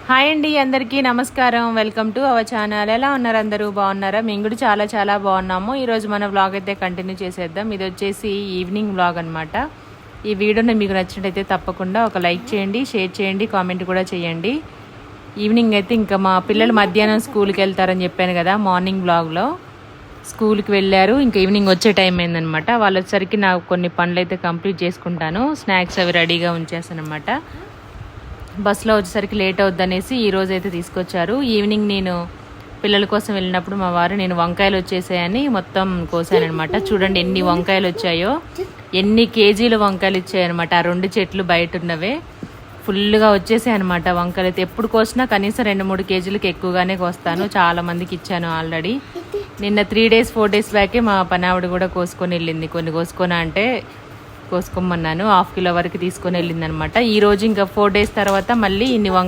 Hi అండి, అందరికీ నమస్కారం. Welcome to our channel. ఎలా ఉన్నారు అందరూ? బాగున్నారా? మేము కూడా చాలా చాలా బాగున్నాము. ఈరోజు మన వ్లాగ్ అయితే కంటిన్యూ చేసేద్దాం. ఇది వచ్చేసి ఈవినింగ్ వ్లాగ్ అనమాట. ఈ వీడియోని మీకు నచ్చినట్టయితే తప్పకుండా ఒక లైక్ చేయండి, షేర్ చేయండి, కామెంట్ కూడా చేయండి. ఈవినింగ్ అయితే ఇంకా మా పిల్లలు మధ్యాహ్నం స్కూల్కి వెళ్తారని చెప్పాను కదా, మార్నింగ్ వ్లాగ్లో. స్కూల్కి వెళ్ళారు, ఇంకా ఈవినింగ్ వచ్చే టైం అయిందనమాట. వాళ్ళు వచ్చేసరికి నాకు కొన్ని పనులు అయితే కంప్లీట్ చేసుకుంటాను. స్నాక్స్ అవి రెడీగా ఉంచేస్తాను అనమాట. బస్సులో వచ్చేసరికి లేట్ అవుద్ది అనేసి ఈరోజు అయితే తీసుకొచ్చారు. ఈవినింగ్ నేను పిల్లల కోసం వెళ్ళినప్పుడు మా వారు నేను వంకాయలు వచ్చేసాయని మొత్తం కోసానమాట. చూడండి ఎన్ని వంకాయలు వచ్చాయో, ఎన్ని కేజీలు వంకాయలు ఇచ్చాయన్నమాట. ఆ 2 చెట్లు బయట ఉన్నవే ఫుల్గా వచ్చేసాయి అనమాట. వంకాయలు అయితే ఎప్పుడు కోసినా కనీసం 2-3 కేజీలకు ఎక్కువగానే కోస్తాను. చాలా మందికి ఇచ్చాను ఆల్రెడీ. నిన్న 3 డేస్ 4 డేస్ బ్యాకే మా పనావిడ కూడా కోసుకొని వెళ్ళింది. కొన్ని కోసుకొని అంటే కోసుకోమన్నాను, 1/2 కిలో వరకు తీసుకొని వెళ్ళింది అనమాట. ఈ రోజు ఇంకా 4 డేస్ తర్వాత మళ్ళీ ఇన్ని వంకాయ